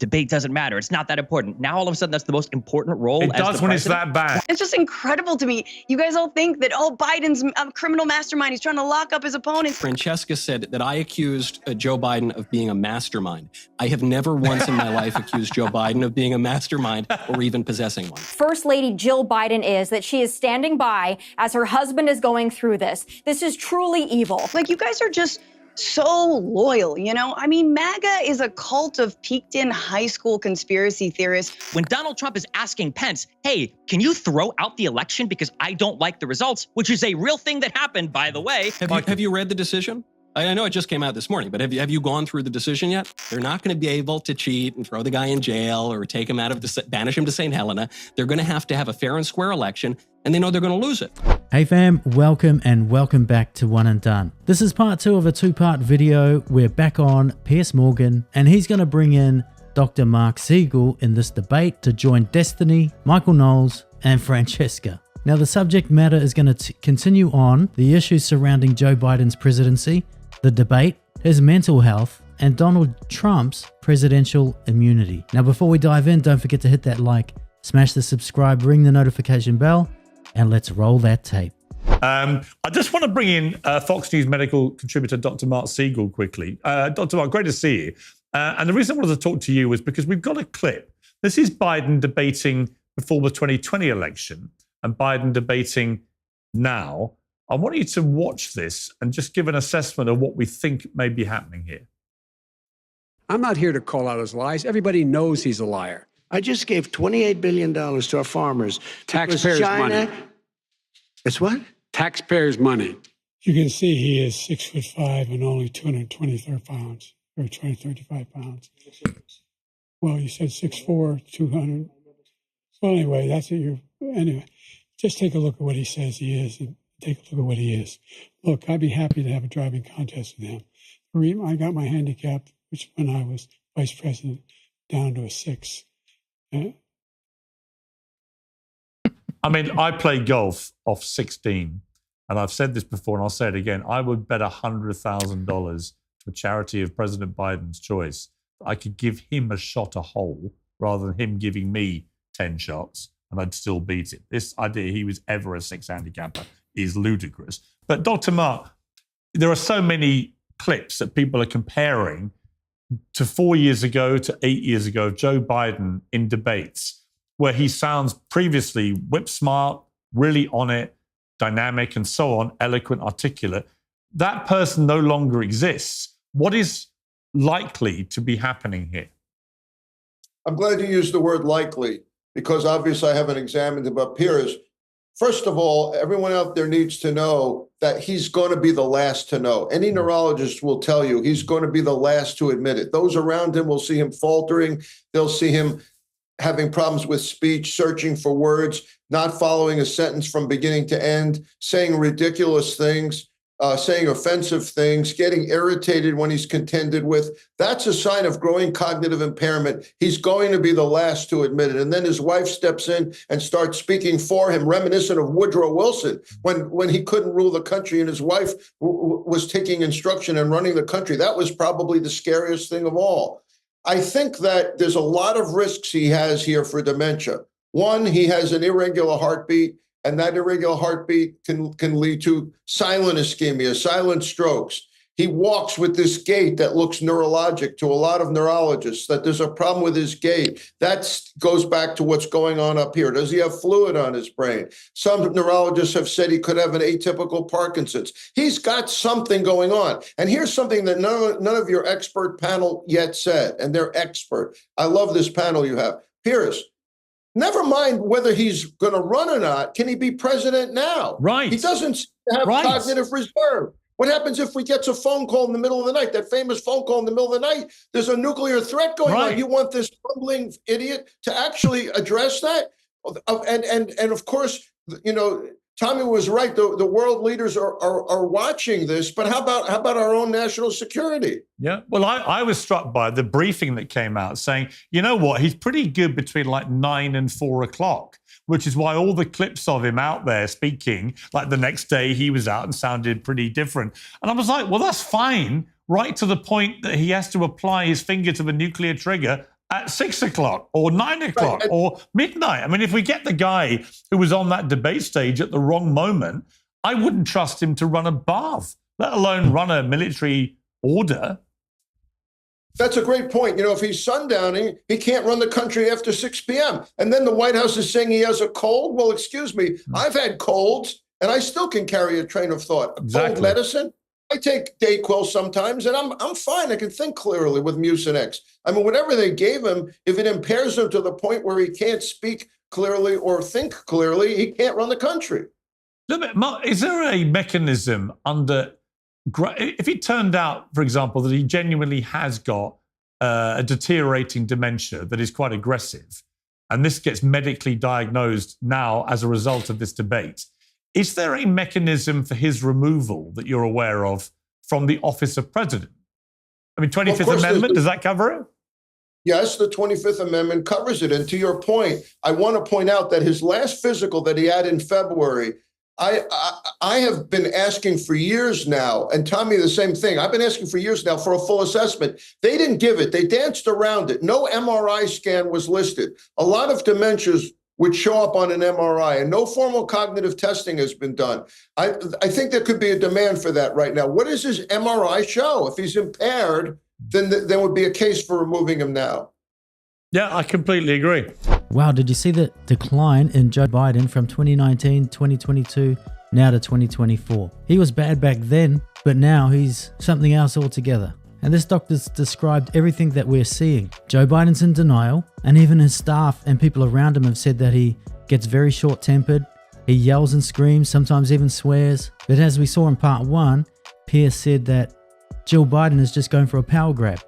debate doesn't matter. It's not that important. Now, all of a sudden, that's the most important role. It does when it's that bad. It's just incredible to me. You guys all think that, oh, Biden's a criminal mastermind. He's trying to lock up his opponents. Francesca said that I accused Joe Biden of being a mastermind. I have never once in my life accused Joe Biden of being a mastermind or even possessing one. First Lady Jill Biden is that she is standing by as her husband is going through this. This is truly evil. Like, you guys are just so loyal, you know? I mean, MAGA is a cult of peaked-in high school conspiracy theorists. When Donald Trump is asking Pence, hey, can you throw out the election because I don't like the results, which is a real thing that happened, by the way. Have you read the decision? I know it just came out this morning, but have you gone through the decision yet? They're not going to be able to cheat and throw the guy in jail or take him out of banish him to St. Helena. They're going to have a fair and square election, and they know they're going to lose it. Hey fam, welcome back to One and Done. This is part 2 of a 2-part video. We're back on Piers Morgan, and he's going to bring in Dr. Mark Siegel in this debate to join Destiny, Michael Knowles, and Francesca. Now, the subject matter is going to continue on the issues surrounding Joe Biden's presidency, the debate, his mental health, and Donald Trump's presidential immunity. Now, before we dive in, don't forget to hit that like, smash the subscribe, ring the notification bell, and let's roll that tape. I just want to bring in Fox News medical contributor Dr. Mark Siegel quickly. Dr. Mark, great to see you. And the reason I wanted to talk to you was because we've got a clip. This is Biden debating before the 2020 election and Biden debating now. I want you to watch this and just give an assessment of what we think may be happening here. I'm not here to call out his lies. Everybody knows he's a liar. I just gave $28 billion to our farmers. Taxpayers' money. It's what? Taxpayers' money. You can see he is 6'5" and only 223 pounds, or 235 pounds. Well, you said 6'4", 200. Well, anyway, that's what you're. Anyway, just take a look at what he says he is, and take a look at what he is. Look, I'd be happy to have a driving contest with him. I got my handicap, which when I was vice president, down to a 6. I mean, I play golf off 16, and I've said this before, and I'll say it again. I would bet $100,000 to a charity of President Biden's choice. I could give him a shot a hole rather than him giving me 10 shots, and I'd still beat it. This idea he was ever a 6 handicapper is ludicrous. But Dr. Mark, there are so many clips that people are comparing to 4 years ago to 8 years ago of Joe Biden in debates where he sounds previously whip smart, really on it, dynamic and so on, eloquent, articulate. That person no longer exists. What is likely to be happening here? I'm glad you used the word likely, because obviously I haven't examined him, but Piers, first of all, everyone out there needs to know that he's going to be the last to know. Any neurologist will tell you he's going to be the last to admit it. Those around him will see him faltering. They'll see him having problems with speech, searching for words, not following a sentence from beginning to end, saying ridiculous things, saying offensive things, getting irritated when he's contended with. That's a sign of growing cognitive impairment. He's going to be the last to admit it. And then his wife steps in and starts speaking for him, reminiscent of Woodrow Wilson, when he couldn't rule the country and his wife was taking instruction and running the country. That was probably the scariest thing of all. I think that there's a lot of risks he has here for dementia. One, he has an irregular heartbeat, and that irregular heartbeat can lead to silent ischemia, silent strokes. He walks with this gait that looks neurologic to a lot of neurologists, that there's a problem with his gait. That goes back to what's going on up here. Does he have fluid on his brain? Some neurologists have said he could have an atypical Parkinson's. He's got something going on. And here's something that none of your expert panel yet said, and they're expert. I love this panel you have. Piers, never mind whether he's going to run or not. Can he be president now? Right. He doesn't have cognitive reserve. What happens if we get a phone call in the middle of the night, that famous phone call in the middle of the night? There's a nuclear threat going on. You want this bumbling idiot to actually address that? And of course, you know, Tommy was right. The world leaders are watching this. But how about our own national security? Yeah. Well, I was struck by the briefing that came out saying, you know what, he's pretty good between like 9 and 4 o'clock. Which is why all the clips of him out there speaking, like the next day he was out and sounded pretty different. And I was like, well, that's fine, right to the point that he has to apply his finger to the nuclear trigger at 6 o'clock or 9 o'clock or midnight. I mean, if we get the guy who was on that debate stage at the wrong moment, I wouldn't trust him to run a bath, let alone run a military order. That's a great point. You know, if he's sundowning, he can't run the country after 6 p.m. And then the White House is saying he has a cold. Well, excuse me, I've had colds and I still can carry a train of thought. Cold medicine. I take Dayquil sometimes, and I'm fine. I can think clearly with Mucinex. I mean, whatever they gave him, if it impairs him to the point where he can't speak clearly or think clearly, he can't run the country. Is there a mechanism if it turned out, for example, that he genuinely has got a deteriorating dementia that is quite aggressive, and this gets medically diagnosed now as a result of this debate, is there a mechanism for his removal that you're aware of from the office of president? I mean, 25th Amendment, does that cover it? Yes, the 25th Amendment covers it. And to your point, I want to point out that his last physical that he had in February, I have been asking for years now, and Tommy, the same thing. I've been asking for years now for a full assessment. They didn't give it. They danced around it. No MRI scan was listed. A lot of dementias would show up on an MRI, and no formal cognitive testing has been done. I think there could be a demand for that right now. What does his MRI show? If he's impaired, then there would be a case for removing him now. Yeah, I completely agree. Wow, did you see the decline in Joe Biden from 2019, 2022, now to 2024? He was bad back then, but now he's something else altogether. And this doctor's described everything that we're seeing. Joe Biden's in denial, and even his staff and people around him have said that he gets very short-tempered. He yells and screams, sometimes even swears. But as we saw in part 1, Piers said that Jill Biden is just going for a power grab.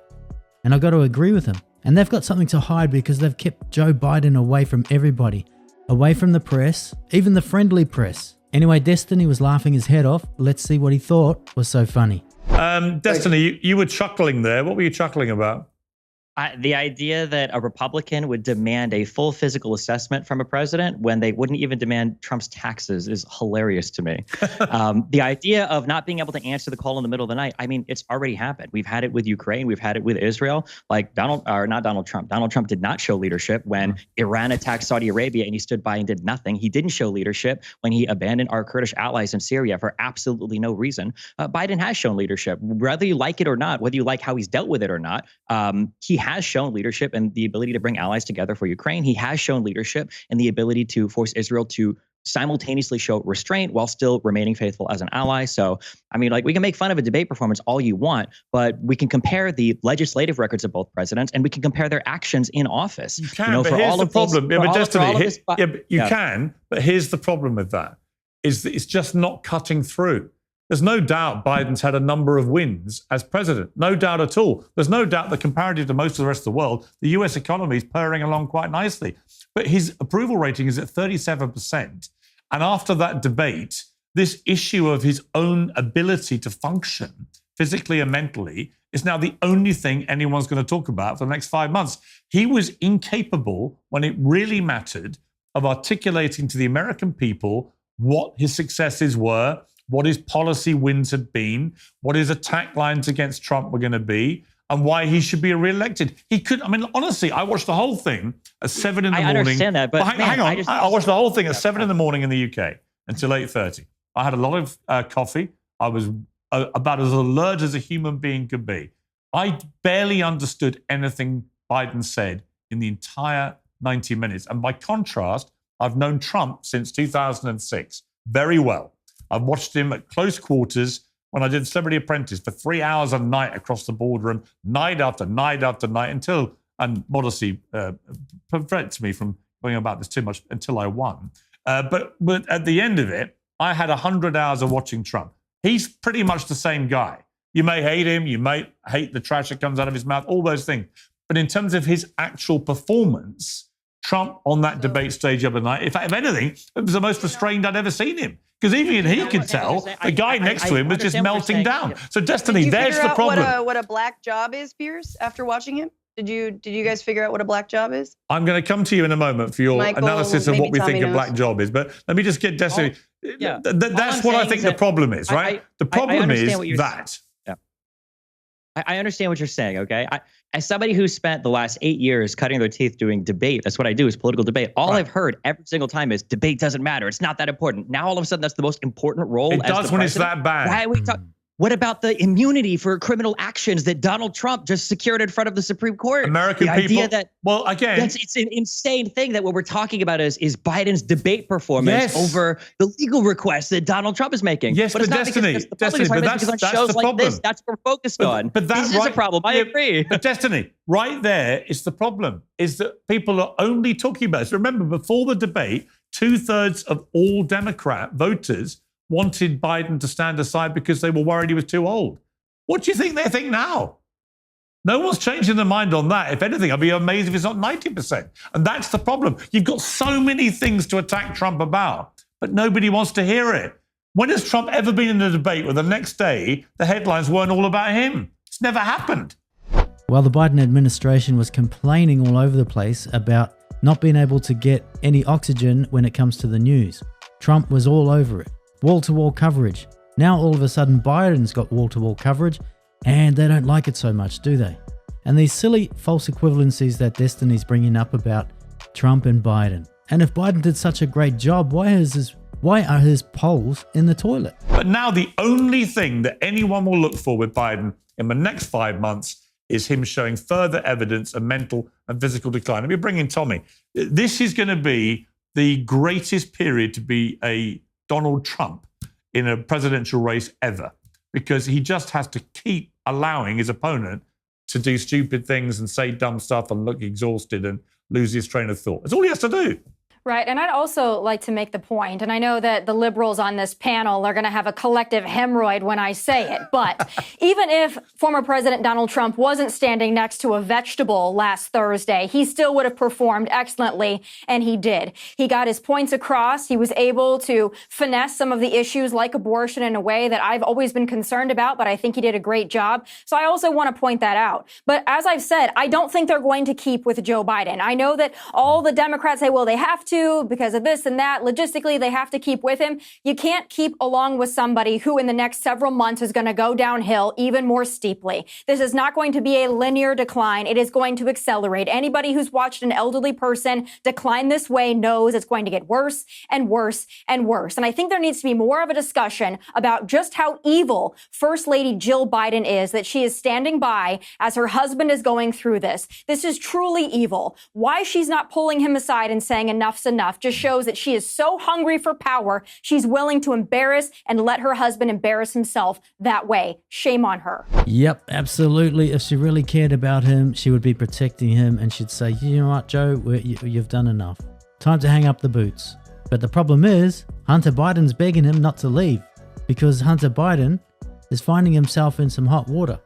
And I've got to agree with him. And they've got something to hide because they've kept Joe Biden away from everybody. Away from the press, even the friendly press. Anyway, Destiny was laughing his head off. Let's see what he thought was so funny. Destiny, you were chuckling there. What were you chuckling about? The idea that a Republican would demand a full physical assessment from a president when they wouldn't even demand Trump's taxes is hilarious to me. The idea of not being able to answer the call in the middle of the night, I mean, it's already happened. We've had it with Ukraine. We've had it with Israel. Like Donald Trump did not show leadership when Iran attacked Saudi Arabia and he stood by and did nothing. He didn't show leadership when he abandoned our Kurdish allies in Syria for absolutely no reason. Biden has shown leadership, whether you like it or not, whether you like how he's dealt with it or not. He has shown leadership and the ability to bring allies together for Ukraine. He has shown leadership and the ability to force Israel to simultaneously show restraint while still remaining faithful as an ally. So, I mean, like, we can make fun of a debate performance all you want, but we can compare the legislative records of both presidents and we can compare their actions in office. You can, but here's the problem. You can, but here's the problem with that, is that it's just not cutting through. There's no doubt Biden's had a number of wins as president. No doubt at all. There's no doubt that comparative to most of the rest of the world, the US economy is purring along quite nicely. But his approval rating is at 37%. And after that debate, this issue of his own ability to function physically and mentally is now the only thing anyone's going to talk about for the next 5 months. He was incapable, when it really mattered, of articulating to the American people what his successes were, what his policy wins had been, what his attack lines against Trump were going to be, and why he should be reelected. He could, I mean, honestly, I watched the whole thing at 7 in the morning. I understand that, but hang on. I watched the whole thing at 7 in the morning in the UK until 8:30. I had a lot of coffee. I was about as alert as a human being could be. I barely understood anything Biden said in the entire 90 minutes. And by contrast, I've known Trump since 2006 very well. I've watched him at close quarters when I did Celebrity Apprentice for 3 hours a night across the boardroom, night after night after night, until, and modesty prevents me from going about this too much, until I won. But at the end of it, I had 100 hours of watching Trump. He's pretty much the same guy. You may hate him, you may hate the trash that comes out of his mouth, all those things. But in terms of his actual performance, Trump on that debate stage the other night, if anything, it was the most restrained I'd ever seen him. Because even he could tell the guy next to him was just melting down. So, Destiny, there's the problem. What a black job is, Piers, after watching him? Did you guys figure out what a black job is? I'm going to come to you in a moment for your analysis of what we think a black job is. But let me just get Destiny. That's what I think the problem is, right? The problem is that I understand what you're saying, okay? As somebody who spent the last 8 years cutting their teeth doing debate, that's what I do, is political debate. All I've heard every single time is debate doesn't matter. It's not that important. Now all of a sudden that's the most important role. It does when it's that bad. Why are we talking? What about the immunity for criminal actions that Donald Trump just secured in front of the Supreme Court? American people. Well, again, it's an insane thing that what we're talking about is Biden's debate performance over the legal requests that Donald Trump is making. Yes, but Destiny, but that's the problem. That's what we're focused on. But this is a problem. I agree. But Destiny, right there is the problem, is that people are only talking about this. Remember, before the debate, 2/3 of all Democrat voters wanted Biden to stand aside because they were worried he was too old. What do you think they think now? No one's changing their mind on that. If anything, I'd be amazed if it's not 90%. And that's the problem. You've got so many things to attack Trump about, but nobody wants to hear it. When has Trump ever been in a debate where the next day the headlines weren't all about him? It's never happened. While the Biden administration was complaining all over the place about not being able to get any oxygen when it comes to the news, Trump was all over it. Wall-to-wall coverage. Now all of a sudden Biden's got wall-to-wall coverage and they don't like it so much, do they? And these silly false equivalencies that Destiny's bringing up about Trump and Biden. And if Biden did such a great job, why are his polls in the toilet? But now the only thing that anyone will look for with Biden in the next 5 months is him showing further evidence of mental and physical decline. Let me bring in Tommy. This is going to be the greatest period to be a Donald Trump in a presidential race ever, because he just has to keep allowing his opponent to do stupid things and say dumb stuff and look exhausted and lose his train of thought. That's all he has to do. Right, and I'd also like to make the point, and I know that the liberals on this panel are going to have a collective hemorrhoid when I say it, but even if former President Donald Trump wasn't standing next to a vegetable last Thursday, he still would have performed excellently, and he did. He got his points across. He was able to finesse some of the issues like abortion in a way that I've always been concerned about, but I think he did a great job. So I also want to point that out. But as I've said, I don't think they're going to keep with Joe Biden. I know that all the Democrats say, well, they have to, because of this and that. Logistically, they have to keep with him. You can't keep along with somebody who in the next several months is going to go downhill even more steeply. This is not going to be a linear decline. It is going to accelerate. Anybody who's watched an elderly person decline this way knows it's going to get worse and worse and worse. And I think there needs to be more of a discussion about just how evil First Lady Jill Biden is, that she is standing by as her husband is going through this. This is truly evil. Why she's not pulling him aside and saying enough's enough just shows that she is so hungry for power, she's willing to embarrass and let her husband embarrass himself that way. Shame on her. Yep, absolutely. If she really cared about him, she would be protecting him and she'd say, you know what, Joe, you've done enough. Time to hang up the boots. But the problem is, Hunter Biden's begging him not to leave because Hunter Biden is finding himself in some hot water.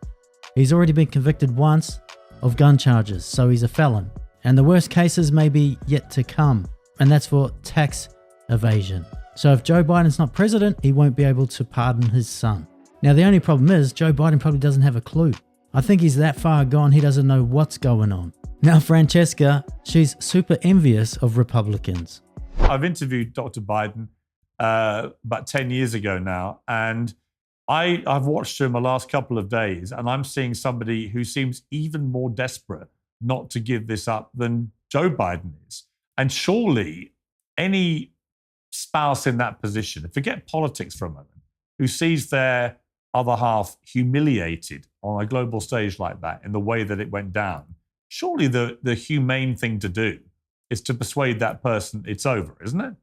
He's already been convicted once of gun charges, so he's a felon. And the worst cases may be yet to come. And that's for tax evasion. So if Joe Biden's not president, he won't be able to pardon his son. Now, the only problem is Joe Biden probably doesn't have a clue. I think he's that far gone, he doesn't know what's going on. Now, Francesca, she's super envious of Republicans. I've interviewed Dr. Biden about 10 years ago now, and I've watched him the last couple of days, and I'm seeing somebody who seems even more desperate not to give this up than Joe Biden is. And surely any spouse in that position, forget politics for a moment, who sees their other half humiliated on a global stage like that in the way that it went down, surely the humane thing to do is to persuade that person it's over, isn't it?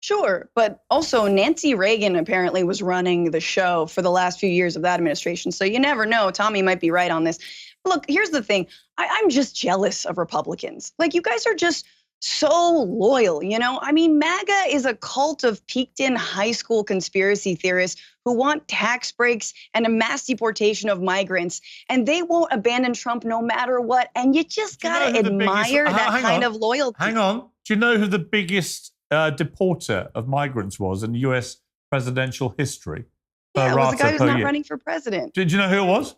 Sure, but also Nancy Reagan apparently was running the show for the last few years of that administration. So you never know. Tommy might be right on this. Look, here's the thing. I'm just jealous of Republicans. Like, you guys are just so loyal, you know? I mean, MAGA is a cult of peaked-in high school conspiracy theorists who want tax breaks and a mass deportation of migrants, and they won't abandon Trump no matter what. And you just gotta admire that kind of loyalty. Hang on. Do you know who the biggest deporter of migrants was in U.S. presidential history? Yeah, it was the guy who's not running for president. Did you know who it was? It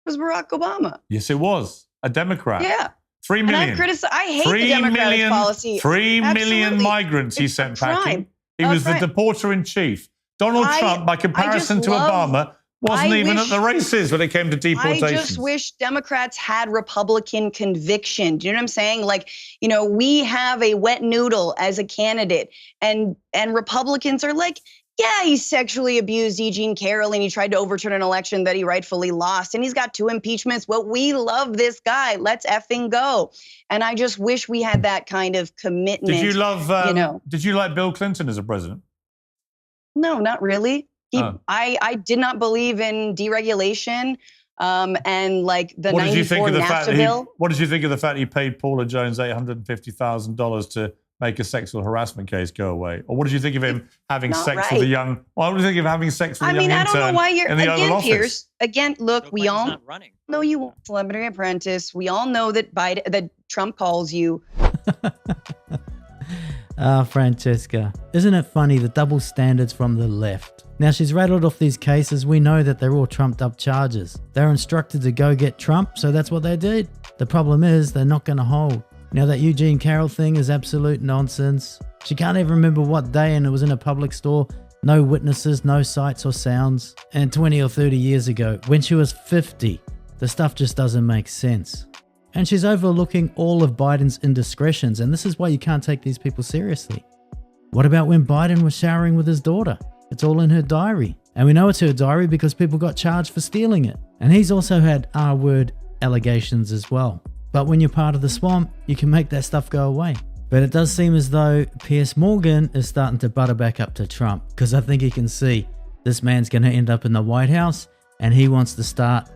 was Barack Obama. Yes, it was. A Democrat. Yeah. 3 million. And I hate the Democratic policy. 3 million migrants he sent packing. He was the deporter in chief. Donald Trump, by comparison to Obama, Wasn't even at the races when it came to deportations. I just wish Democrats had Republican conviction. Do you know what I'm saying? Like, we have a wet noodle as a candidate, and Republicans are like, yeah, he sexually abused E. Jean Carroll and he tried to overturn an election that he rightfully lost. And he's got 2 impeachments. Well, we love this guy. Let's effing go. And I just wish we had that kind of commitment. Did you like Bill Clinton as a president? No, not really. I did not believe in deregulation and like the 94 NAFTA bill. What did you think of the fact he paid Paula Jones $850,000 to make a sexual harassment case go away? Or what did you think of him having sex with a young? What did you think of having sex with a young intern? I don't know why you're in the Oval Office? Piers. Again, look, we all know you want Celebrity Apprentice. We all know that that Trump calls you. Francesca, isn't it funny the double standards from the left? Now she's rattled off these cases. We know that they're all trumped up charges. They're instructed to go get Trump, so that's what they did. The problem is they're not going to hold. Now that Eugene Carroll thing is absolute nonsense. She can't even remember what day and it was in a public store. No witnesses, no sights or sounds. And 20 or 30 years ago, when she was 50, the stuff just doesn't make sense. And she's overlooking all of Biden's indiscretions, and this is why you can't take these people seriously. What about when Biden was showering with his daughter? It's all in her diary. And we know it's her diary because people got charged for stealing it. And he's also had R-word allegations as well. But when you're part of the swamp, you can make that stuff go away. But it does seem as though Piers Morgan is starting to butter back up to Trump, because I think he can see this man's going to end up in the White House and he wants to start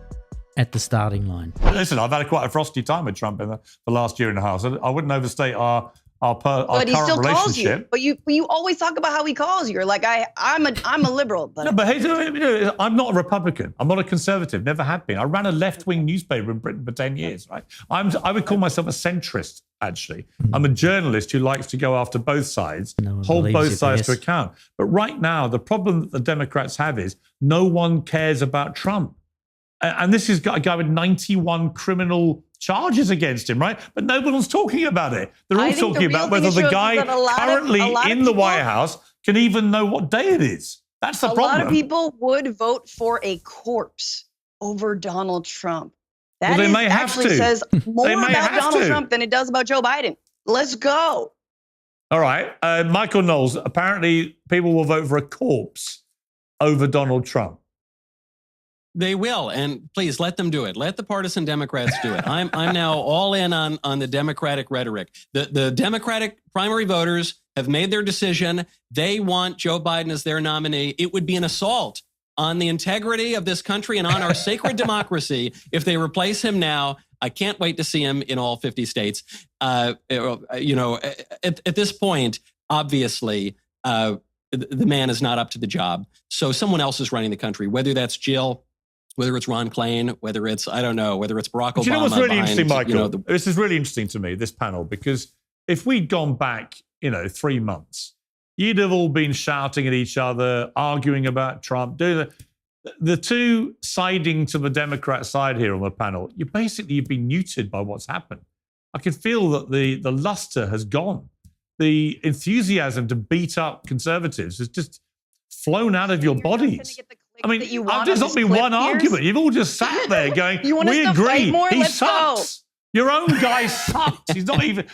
at the starting line. Listen, I've had quite a frosty time with Trump in the last year and a half. So I wouldn't overstate our current he still relationship. Calls you. But you always talk about how he calls you. You're like, I'm a liberal. But no, but hey, I'm not a Republican. I'm not a conservative. Never have been. I ran a left-wing newspaper in Britain for 10 years. Right? I would call myself a centrist. Actually, I'm a journalist who likes to go after both sides, hold both sides to account. But right now, the problem that the Democrats have is no one cares about Trump. And this is a guy with 91 criminal charges against him, right? But no one's talking about it. They're all talking about whether the guy currently in the White House can even know what day it is. That's the problem. A lot of people would vote for a corpse over Donald Trump. That says more about Donald Trump than it does about Joe Biden. Let's go. All right. Michael Knowles, apparently people will vote for a corpse over Donald Trump. They will, and please let them do it. Let the partisan Democrats do it. I'm now all in on the Democratic rhetoric. The Democratic primary voters have made their decision. They want Joe Biden as their nominee. It would be an assault on the integrity of this country and on our sacred democracy if they replace him now. I can't wait to see him in all 50 states. At this point, obviously, the man is not up to the job. So someone else is running the country, whether that's Jill, whether it's Ron Klain, whether it's, I don't know, whether it's Barack Obama. You know what's really interesting, Michael? This is really interesting to me, this panel, because if we'd gone back, 3 months, you'd have all been shouting at each other, arguing about Trump. The two siding to the Democrat side here on the panel, you've been neutered by what's happened. I can feel that the luster has gone. The enthusiasm to beat up conservatives has just flown out of your bodies. I mean, there's not been one argument. You've all just sat there going, we agree, he sucks. Your own guy sucks.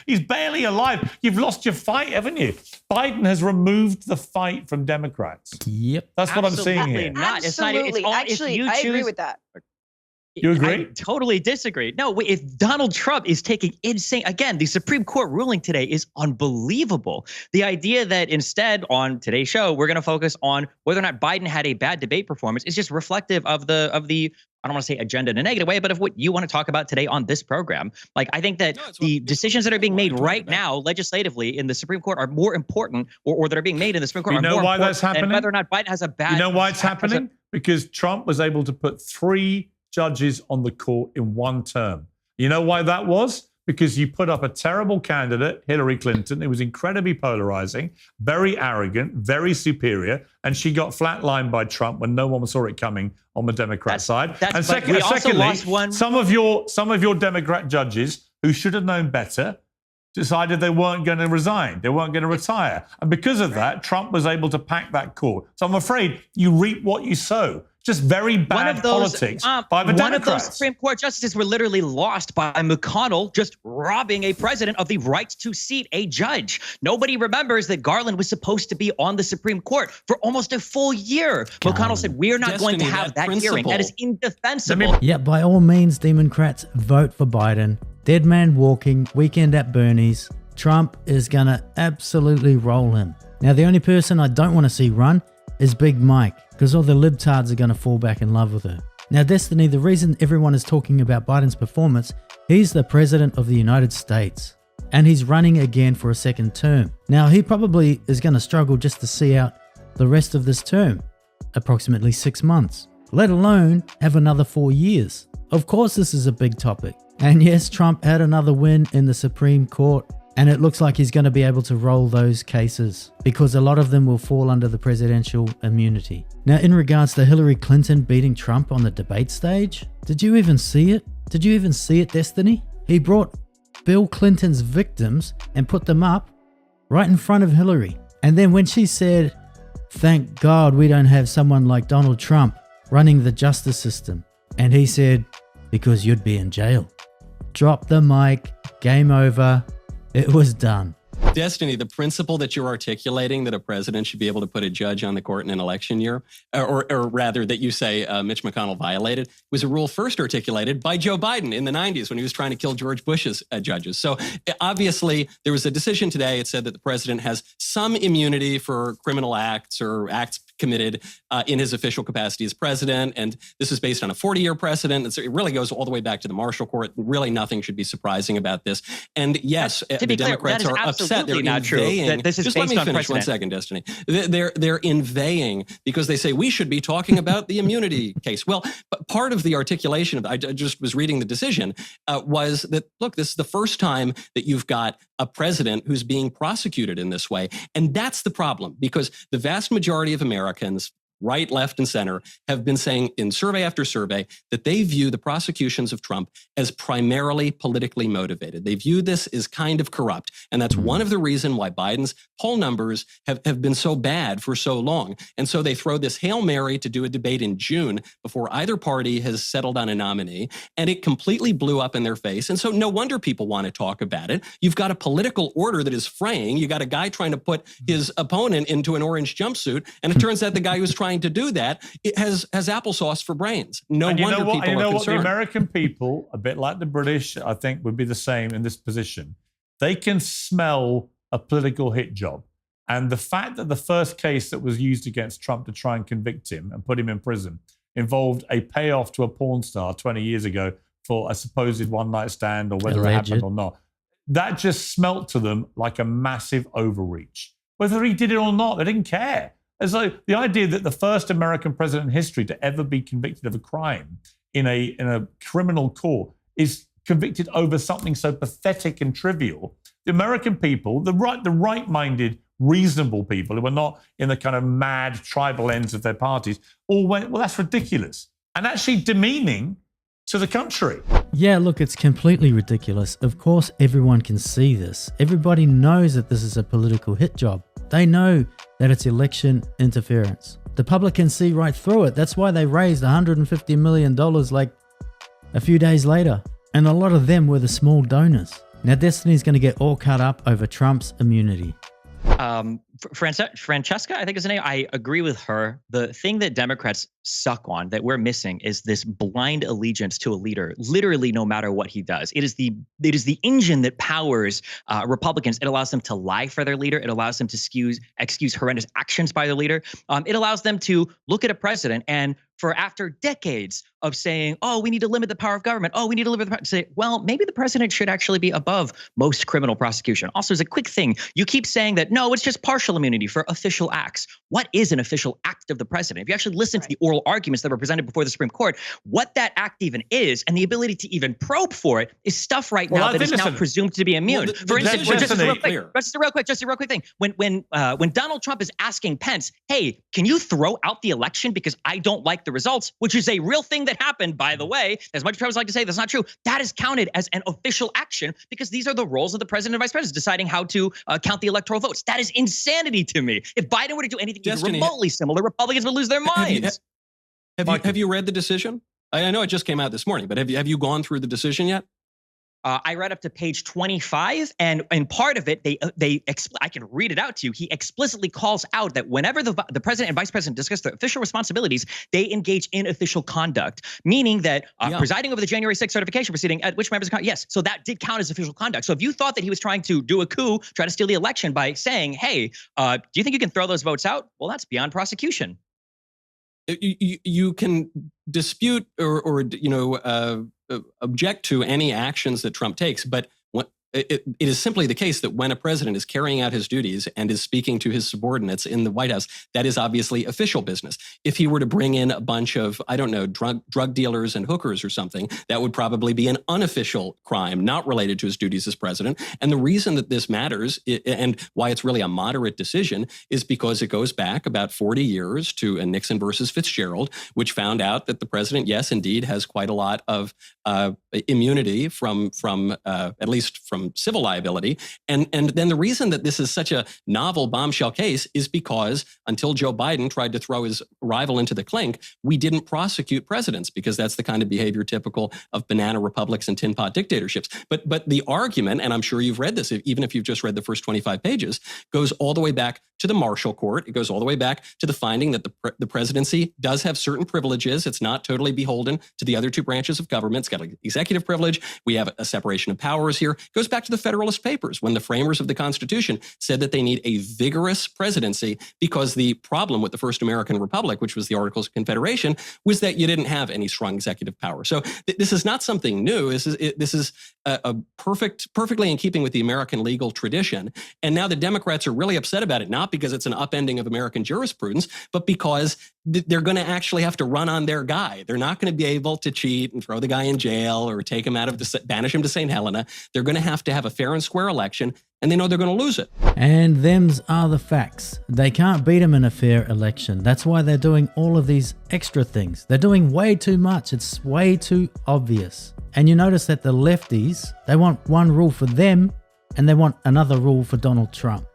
He's barely alive. You've lost your fight, haven't you? Biden has removed the fight from Democrats. Yep. That's what I'm seeing here. Absolutely. Actually, I agree with that. You agree? I totally disagree. No, if Donald Trump is taking insane, again, the Supreme Court ruling today is unbelievable. The idea that instead on today's show, we're going to focus on whether or not Biden had a bad debate performance is just reflective of the I don't want to say agenda in a negative way, but of what you want to talk about today on this program. Like, I think that the decisions that are being made right now legislatively in the Supreme Court are more important, or that are being made in the Supreme Court are more important that's happening? Than whether or not Biden has a bad. You know why it's happening? Because Trump was able to put 3 judges on the court in one term. You know why that was? Because you put up a terrible candidate, Hillary Clinton, who was incredibly polarizing, very arrogant, very superior, and she got flatlined by Trump when no one saw it coming on the Democrat side. And secondly, some of your Democrat judges who should have known better decided they weren't going to resign. They weren't going to retire. And because of that, Trump was able to pack that court. So I'm afraid you reap what you sow. Just very bad politics by the Democrats. One of those Supreme Court justices were literally lost by McConnell just robbing a president of the right to seat a judge. Nobody remembers that Garland was supposed to be on the Supreme Court for almost a full year. McConnell said, we're not going to have that hearing. That is indefensible. Yeah, by all means, Democrats, vote for Biden. Dead man walking, weekend at Bernie's. Trump is going to absolutely roll him. Now, the only person I don't want to see run is Big Mike, because all the libtards are going to fall back in love with her. Now, Destiny, the reason everyone is talking about Biden's performance, he's the president of the United States, and he's running again for a second term. Now, he probably is going to struggle just to see out the rest of this term, approximately 6 months, let alone have another 4 years. Of course, this is a big topic. And yes, Trump had another win in the Supreme Court, and it looks like he's going to be able to roll those cases because a lot of them will fall under the presidential immunity. Now, in regards to Hillary Clinton beating Trump on the debate stage, did you even see it? Did you even see it, Destiny? He brought Bill Clinton's victims and put them up right in front of Hillary. And then when she said, "Thank God we don't have someone like Donald Trump running the justice system," and he said, "Because you'd be in jail." Drop the mic, game over. It was done. Destiny, the principle that you're articulating that a president should be able to put a judge on the court in an election year, or rather that you say Mitch McConnell violated, was a rule first articulated by Joe Biden in the 90s when he was trying to kill George Bush's judges. So obviously there was a decision today. It said that the president has some immunity for criminal acts or acts committed in his official capacity as president. And this is based on a 40-year precedent. It really goes all the way back to the Marshall Court. Really nothing should be surprising about this. And yes, the Democrats are upset. They're not inveighing. True. This is just based let me on finish precedent. 1 second, Destiny. They're inveighing because they say we should be talking about the immunity case. Well, part of the articulation of I just was reading the decision was that, look, this is the first time that you've got a president who's being prosecuted in this way. And that's the problem, because the vast majority of Americans, right, left, and center, have been saying in survey after survey that they view the prosecutions of Trump as primarily politically motivated. They view this as kind of corrupt. And that's one of the reasons why Biden's poll numbers have been so bad for so long. And so they throw this Hail Mary to do a debate in June before either party has settled on a nominee. And it completely blew up in their face. And so no wonder people want to talk about it. You've got a political order that is fraying. You got a guy trying to put his opponent into an orange jumpsuit. And it turns out the guy who's trying to do that, it has applesauce for brains. No wonder people are concerned. The American people, a bit like the British, I think would be the same in this position. They can smell a political hit job. And the fact that the first case that was used against Trump to try and convict him and put him in prison involved a payoff to a porn star 20 years ago for a supposed one-night stand, or whether it happened or not, that just smelt to them like a massive overreach. Whether he did it or not, they didn't care. As though the idea that the first American president in history to ever be convicted of a crime in a criminal court is convicted over something so pathetic and trivial. The American people, the right-minded, reasonable people who are not in the kind of mad tribal ends of their parties, all went, well, that's ridiculous. And actually demeaning to the country. Yeah, look, it's completely ridiculous. Of course, everyone can see this. Everybody knows that this is a political hit job. They know that it's election interference. The public can see right through it. That's why they raised $150 million like a few days later. And a lot of them were the small donors. Now, Destiny's going to get all cut up over Trump's immunity. Francesca, I think is the name. I agree with her. The thing that Democrats suck on, that we're missing, is this blind allegiance to a leader, literally no matter what he does. It is the engine that powers Republicans. It allows them to lie for their leader. It allows them to excuse horrendous actions by the leader. It allows them to look at a president and, for after decades of saying, oh, we need to limit the power of government. Oh, we need to limit the power, say, well, maybe the president should actually be above most criminal prosecution. Also, as a quick thing, you keep saying that, no, it's just partial immunity for official acts. What is an official act of the president? If you actually listen to the oral arguments that were presented before the Supreme Court, what that act even is and the ability to even probe for it is stuff right now that is now presumed to be immune. Well, for instance, just a real quick thing. When Donald Trump is asking Pence, hey, can you throw out the election because I don't like the results, which is a real thing that happened, by the way, as much as Trump's like to say that's not true, that is counted as an official action because these are the roles of the president and vice president, deciding how to count the electoral votes. That is insanity to me. If Biden were to do anything even remotely similar, Republicans would lose their minds. Have you read the decision? I know it just came out this morning, but have you gone through the decision yet? I read up to page 25, and part of it, I can read it out to you. He explicitly calls out that whenever the president and vice president discuss their official responsibilities, they engage in official conduct, meaning that presiding over the January 6th certification proceeding, at which members of Congress, yes, so that did count as official conduct. So if you thought that he was trying to do a coup, try to steal the election by saying, hey, do you think you can throw those votes out? Well, that's beyond prosecution. You can dispute or object to any actions that Trump takes, but it is simply the case that when a president is carrying out his duties and is speaking to his subordinates in the White House, that is obviously official business. If he were to bring in a bunch of, I don't know, drug dealers and hookers or something, that would probably be an unofficial crime, not related to his duties as president. And the reason that this matters and why it's really a moderate decision is because it goes back about 40 years to Nixon versus Fitzgerald, which found out that the president, yes, indeed, has quite a lot of immunity from at least from civil liability. And then the reason that this is such a novel bombshell case is because until Joe Biden tried to throw his rival into the clink, we didn't prosecute presidents because that's the kind of behavior typical of banana republics and tin pot dictatorships. But the argument, and I'm sure you've read this, even if you've just read the first 25 pages, goes all the way back to the Marshall Court. It goes all the way back to the finding that the presidency does have certain privileges. It's not totally beholden to the other two branches of government. It's got an executive privilege. We have a separation of powers here. It goes back to the Federalist Papers when the framers of the Constitution said that they need a vigorous presidency because the problem with the first American Republic, which was the Articles of Confederation, was that you didn't have any strong executive power. So this is not something new. This is a perfectly in keeping with the American legal tradition. And now the Democrats are really upset about it, not because it's an upending of American jurisprudence, but because they're going to actually have to run on their guy. They're not going to be able to cheat and throw the guy in jail or take him banish him to St. Helena. They're going to have a fair and square election, and they know they're going to lose it. And thems are the facts. They can't beat him in a fair election. That's why they're doing all of these extra things. They're doing way too much. It's way too obvious. And you notice that the lefties, they want one rule for them, and they want another rule for Donald Trump.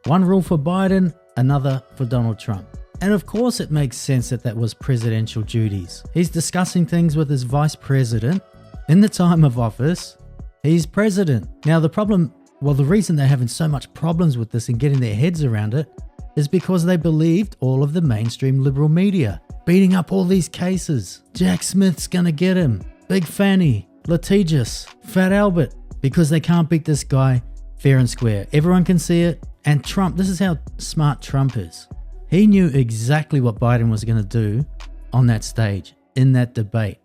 One rule for Biden, another for Donald Trump. And of course it makes sense that that was presidential duties. He's discussing things with his vice president in the time of office. He's president. Now the reason they're having so much problems with this and getting their heads around it is because they believed all of the mainstream liberal media, beating up all these cases. Jack Smith's gonna get him. Big Fanny, litigious, Fat Albert, because they can't beat this guy fair and square. Everyone can see it. And Trump, this is how smart Trump is. He knew exactly what Biden was going to do on that stage, in that debate.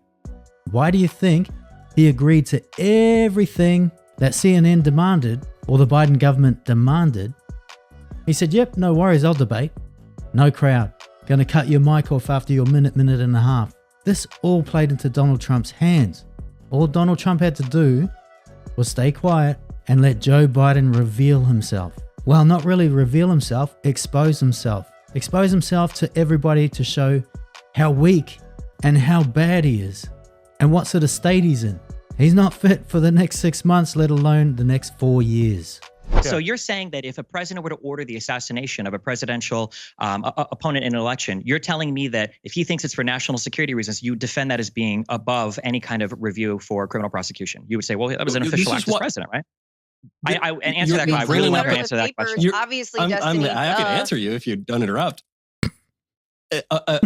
Why do you think he agreed to everything that CNN demanded, or the Biden government demanded? He said, yep, no worries, I'll debate. No crowd. Going to cut your mic off after your minute and a half. This all played into Donald Trump's hands. All Donald Trump had to do was stay quiet and let Joe Biden reveal himself. Well, not really reveal himself, expose himself. Expose himself to everybody to show how weak and how bad he is and what sort of state he's in. He's not fit for the next 6 months, let alone the next 4 years. So you're saying that if a president were to order the assassination of a presidential opponent in an election, you're telling me that if he thinks it's for national security reasons, you defend that as being above any kind of review for criminal prosecution. You would say, well, that was an official act as president, right? I answer that. I really want to answer that question. Obviously, I can answer you if you don't interrupt.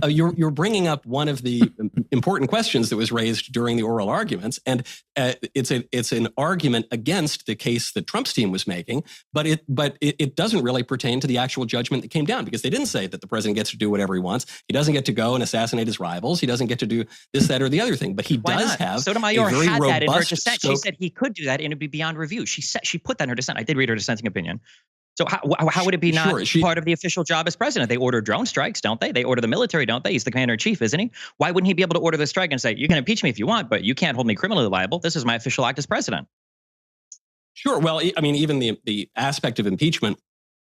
You're bringing up one of the important questions that was raised during the oral arguments, and it's an argument against the case that Trump's team was making, but it doesn't really pertain to the actual judgment that came down, because they didn't say that the president gets to do whatever he wants. He doesn't get to go and assassinate his rivals. He doesn't get to do this, that, or the other thing. But he does have Sotomayor a very had that in her robust dissent. scope. She said he could do that and it'd be beyond review. She put that in her dissent. I did read her dissenting opinion. So how would it be not part of the official job as president? They order drone strikes, don't they? They order the military, don't they? He's the commander-in-chief, isn't he? Why wouldn't he be able to order the strike and say, you can impeach me if you want, but you can't hold me criminally liable. This is my official act as president. Sure. Well, I mean, even the aspect of impeachment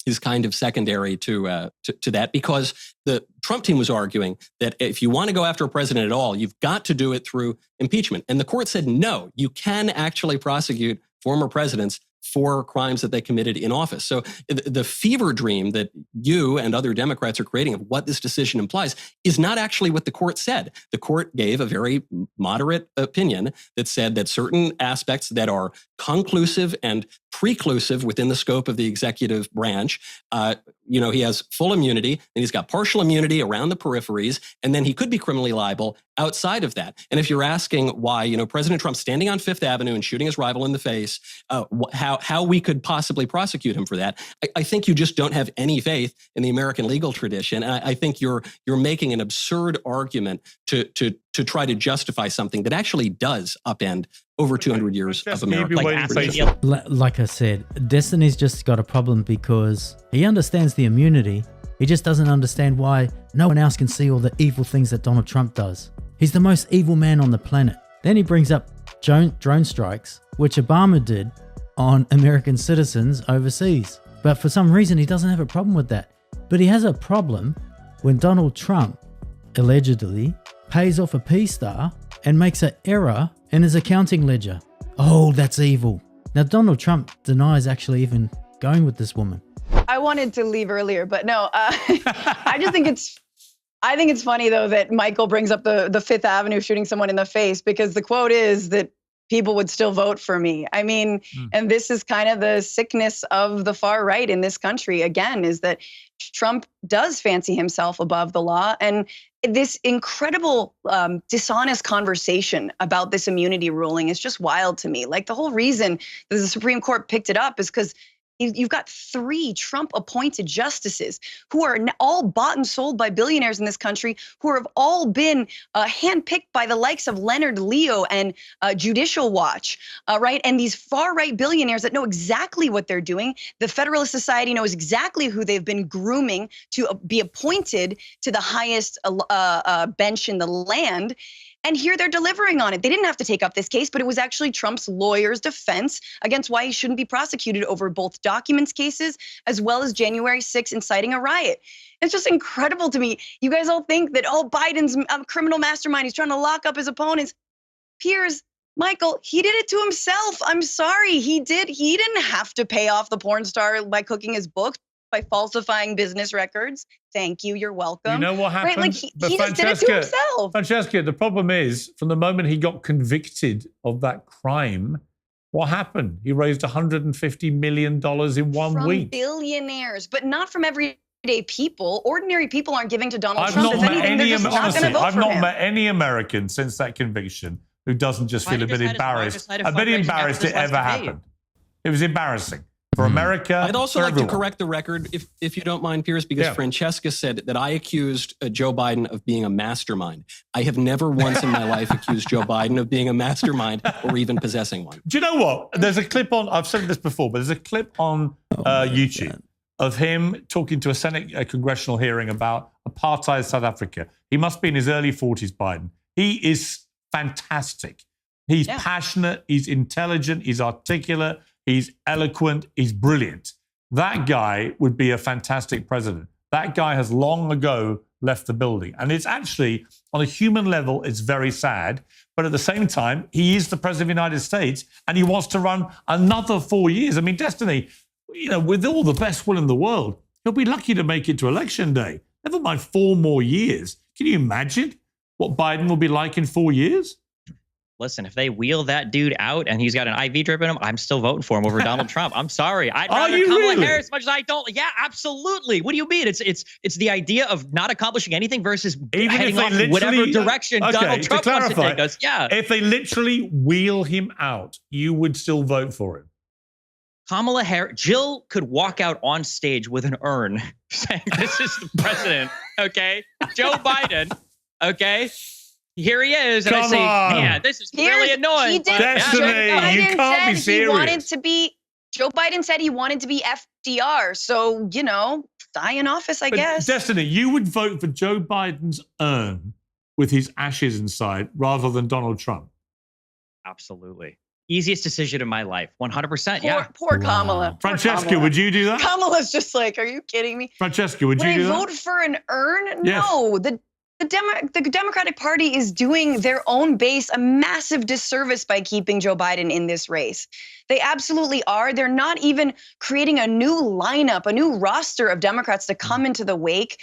is kind of secondary to that, because the Trump team was arguing that if you want to go after a president at all, you've got to do it through impeachment. And the court said, no, you can actually prosecute former presidents for crimes that they committed in office. So the fever dream that you and other Democrats are creating of what this decision implies is not actually what the court said. The court gave a very moderate opinion that said that certain aspects that are conclusive and preclusive within the scope of the executive branch, he has full immunity, and he's got partial immunity around the peripheries, and then he could be criminally liable outside of that. And if you're asking why, President Trump standing on Fifth Avenue and shooting his rival in the face, how we could possibly prosecute him for that, I think you just don't have any faith in the American legal tradition. And I think you're making an absurd argument to try to justify something that actually does upend over 200 years of American tradition. Like I said, Destiny's just got a problem because he understands the immunity. He just doesn't understand why no one else can see all the evil things that Donald Trump does. He's the most evil man on the planet. Then he brings up drone strikes, which Obama did on American citizens overseas. But for some reason, he doesn't have a problem with that. But he has a problem when Donald Trump, allegedly, pays off a P-star and makes an error in his accounting ledger. Oh, that's evil. Now, Donald Trump denies actually even going with this woman. I wanted to leave earlier, but no, I think it's funny though that Michael brings up the Fifth Avenue shooting someone in the face, because the quote is that people would still vote for me. I mean, and this is kind of the sickness of the far right in this country, again, is that Trump does fancy himself above the law. And this incredible dishonest conversation about this immunity ruling is just wild to me. Like, the whole reason that the Supreme Court picked it up is because you've got 3 Trump-appointed justices who are all bought and sold by billionaires in this country, who have all been handpicked by the likes of Leonard Leo and Judicial Watch, right? And these far-right billionaires that know exactly what they're doing. The Federalist Society knows exactly who they've been grooming to be appointed to the highest bench in the land. And here they're delivering on it. They didn't have to take up this case, but it was actually Trump's lawyer's defense against why he shouldn't be prosecuted over both documents cases as well as January 6th inciting a riot. It's just incredible to me. You guys all think that, Biden's a criminal mastermind. He's trying to lock up his opponents. Piers, Michael, he did it to himself. I'm sorry. He did. He didn't have to pay off the porn star by cooking his books, by falsifying business records. Thank you. You're welcome. You know what happened? Right? Like he just did it to himself. Francesca, the problem is, from the moment he got convicted of that crime, what happened? He raised $150 million in one week. From billionaires, but not from everyday people. Ordinary people aren't giving to Donald I've Trump. not met any American since that conviction who doesn't just feel a bit embarrassed. A bit embarrassed it ever happened. It was embarrassing. For America, I'd also like to correct the record, if you don't mind, Piers, because Francesca said that I accused Joe Biden of being a mastermind. I have never once in my life accused Joe Biden of being a mastermind or even possessing one. Do you know what? There's a clip on, I've said this before, but there's a clip on YouTube of him talking to a congressional hearing about apartheid South Africa. He must be in his early 40s, Biden. He is fantastic. He's passionate, he's intelligent, he's articulate, he's eloquent, he's brilliant. That guy would be a fantastic president. That guy has long ago left the building. And it's actually, on a human level, it's very sad. But at the same time, he is the president of the United States and he wants to run another 4 years. I mean, Destiny, with all the best will in the world, he'll be lucky to make it to election day. Never mind 4 more years. Can you imagine what Biden will be like in 4 years? Listen, if they wheel that dude out and he's got an IV drip in him, I'm still voting for him over Donald Trump. I'm sorry. I'd rather Kamala Harris as much as I don't. Yeah, absolutely. What do you mean? It's the idea of not accomplishing anything versus heading off whatever direction Donald Trump wants to take us. Yeah. If they literally wheel him out, you would still vote for him. Kamala Harris, Jill could walk out on stage with an urn saying, "This is the president." Okay, Joe Biden. Okay. Here he is, and I say, man, this is really annoying. Destiny, you can't be serious. Joe Biden said he wanted to be FDR, so, die in office, I guess. Destiny, you would vote for Joe Biden's urn with his ashes inside rather than Donald Trump. Absolutely. Easiest decision in my life. 100%, Poor Kamala. Francesca, would you do that? Kamala's just like, are you kidding me? Francesca, would you do that? Would I vote for an urn? Yes. No, The Democratic Party is doing their own base a massive disservice by keeping Joe Biden in this race. They absolutely are. They're not even creating a new lineup, a new roster of Democrats to come into the wake.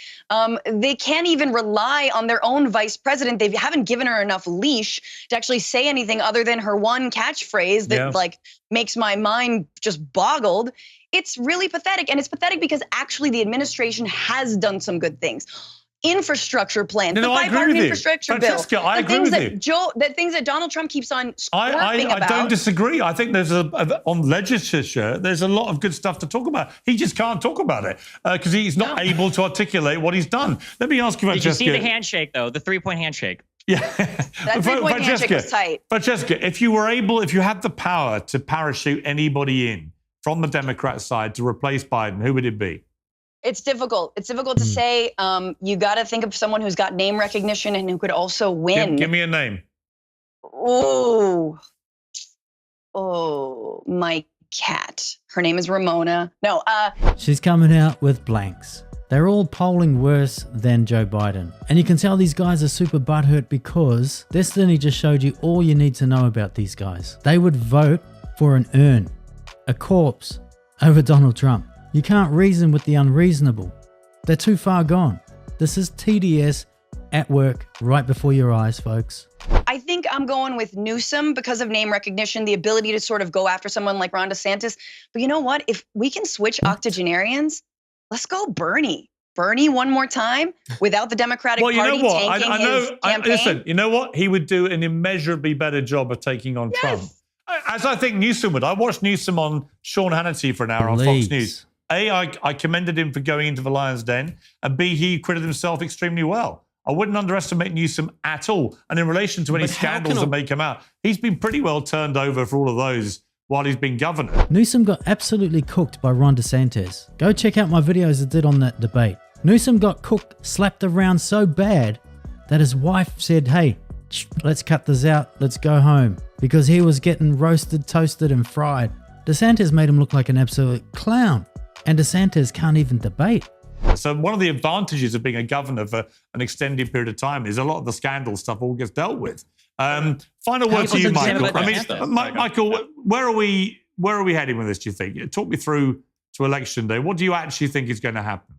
They can't even rely on their own vice president. They haven't given her enough leash to actually say anything other than her one catchphrase that makes my mind just boggled. It's really pathetic. And it's pathetic because actually the administration has done some good things. Infrastructure plan, the bipartisan infrastructure bill, the things that Donald Trump keeps on squirming about. I don't disagree. I think there's on legislature, there's a lot of good stuff to talk about. He just can't talk about it because he's not able to articulate what he's done. Let me ask you, Francesca. Did you see the handshake though? The 3-point handshake. Yeah, that 3-point handshake was tight. Francesca, if you had the power to parachute anybody in from the Democrat side to replace Biden, who would it be? It's difficult. It's difficult to say. You got to think of someone who's got name recognition and who could also win. Give me a name. Oh, my cat. Her name is Ramona. No. She's coming out with blanks. They're all polling worse than Joe Biden. And you can tell these guys are super butthurt because Destiny just showed you all you need to know about these guys. They would vote for an urn, a corpse, over Donald Trump. You can't reason with the unreasonable. They're too far gone. This is TDS at work right before your eyes, folks. I think I'm going with Newsom because of name recognition, the ability to sort of go after someone like Ron DeSantis. But you know what? If we can switch octogenarians, let's go Bernie. Bernie one more time without the Democratic Party tanking his campaign. Listen, you know what? He would do an immeasurably better job of taking on Trump. As I think Newsom would. I watched Newsom on Sean Hannity for an hour on Fox News. A, I commended him for going into the lion's den, and B, he acquitted himself extremely well. I wouldn't underestimate Newsom at all. And in relation to any scandals that may come out, he's been pretty well turned over for all of those while he's been governor. Newsom got absolutely cooked by Ron DeSantis. Go check out my videos I did on that debate. Newsom got cooked, slapped around so bad that his wife said, hey, let's cut this out, let's go home. Because he was getting roasted, toasted, and fried. DeSantis made him look like an absolute clown. And DeSantis can't even debate. So one of the advantages of being a governor for an extended period of time is a lot of the scandal stuff all gets dealt with. Final word to you, Michael. Michael, where are we heading with this, do you think? Talk me through to Election Day. What do you actually think is going to happen?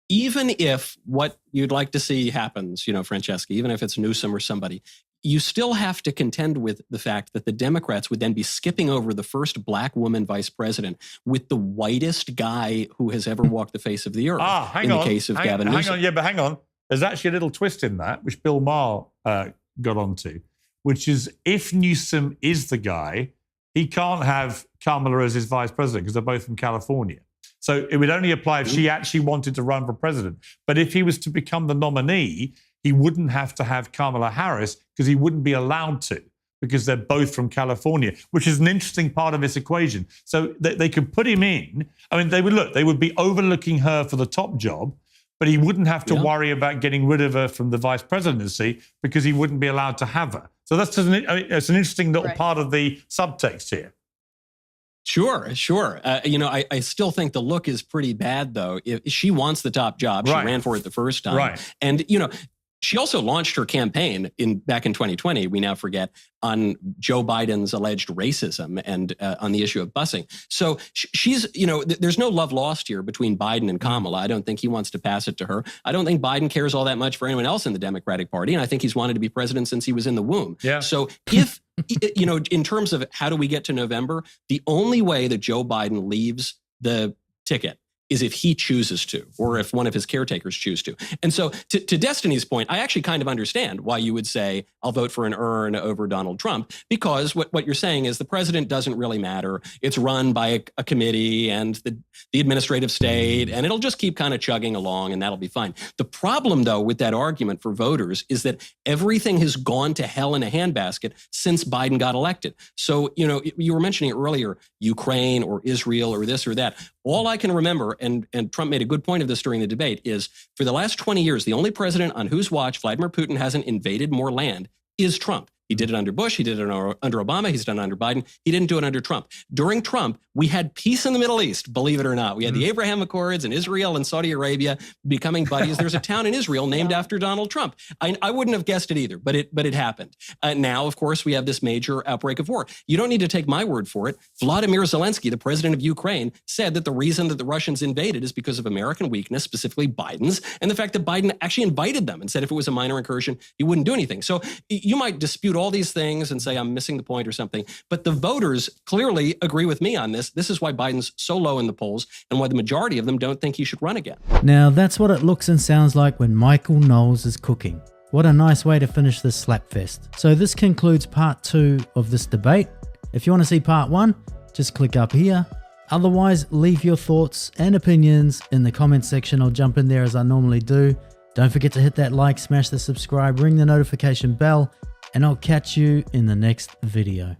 Even if what you'd like to see happens, Francesca, even if it's Newsom or somebody, you still have to contend with the fact that the Democrats would then be skipping over the first black woman vice president with the whitest guy who has ever walked the face of the earth. The case of Gavin Newsom. Hang on. There's actually a little twist in that, which Bill Maher got onto, which is if Newsom is the guy, he can't have Kamala as his vice president because they're both from California. So it would only apply if she actually wanted to run for president. But if he was to become the nominee, he wouldn't have to have Kamala Harris because he wouldn't be allowed to because they're both from California, which is an interesting part of this equation. So they could put him in. I mean, they would be overlooking her for the top job, but he wouldn't have to worry about getting rid of her from the vice presidency because he wouldn't be allowed to have her. So that's just it's an interesting little part of the subtext here. Sure. I still think the look is pretty bad, though. If she wants the top job, she ran for it the first time. Right. And, she also launched her campaign back in 2020, we now forget, on Joe Biden's alleged racism and on the issue of busing. So she's, there's no love lost here between Biden and Kamala. I don't think he wants to pass it to her. I don't think Biden cares all that much for anyone else in the Democratic Party. And I think he's wanted to be president since he was in the womb. Yeah. So if, in terms of how do we get to November, the only way that Joe Biden leaves the ticket is if he chooses to, or if one of his caretakers choose to. And so to Destiny's point, I actually kind of understand why you would say, I'll vote for an urn over Donald Trump, because what you're saying is the president doesn't really matter. It's run by a committee and the administrative state, and it'll just keep kind of chugging along, and that'll be fine. The problem, though, with that argument for voters is that everything has gone to hell in a handbasket since Biden got elected. So, you were mentioning earlier, Ukraine or Israel or this or that. All I can remember, and Trump made a good point of this during the debate, is for the last 20 years, the only president on whose watch Vladimir Putin hasn't invaded more land is Trump. He did it under Bush. He did it under Obama. He's done it under Biden. He didn't do it under Trump. During Trump, we had peace in the Middle East, believe it or not. We had the Abraham Accords and Israel and Saudi Arabia becoming buddies. There's a town in Israel named after Donald Trump. I wouldn't have guessed it either, but it happened. Now, of course, we have this major outbreak of war. You don't need to take my word for it. Vladimir Zelensky, the president of Ukraine, said that the reason that the Russians invaded is because of American weakness, specifically Biden's, and the fact that Biden actually invited them and said if it was a minor incursion, he wouldn't do anything. So you might dispute all these things and say I'm missing the point or something, but the voters clearly agree with me on this. This is why Biden's so low in the polls and why the majority of them don't think he should run again. Now, that's what it looks and sounds like when Michael Knowles is cooking. What a nice way to finish this slapfest. So this concludes part 2 of this debate. If you want to see part 1, just click up here. Otherwise, leave your thoughts and opinions in the comment section. I'll jump in there as I normally do. Don't forget to hit that like, smash the subscribe, ring the notification bell, and I'll catch you in the next video.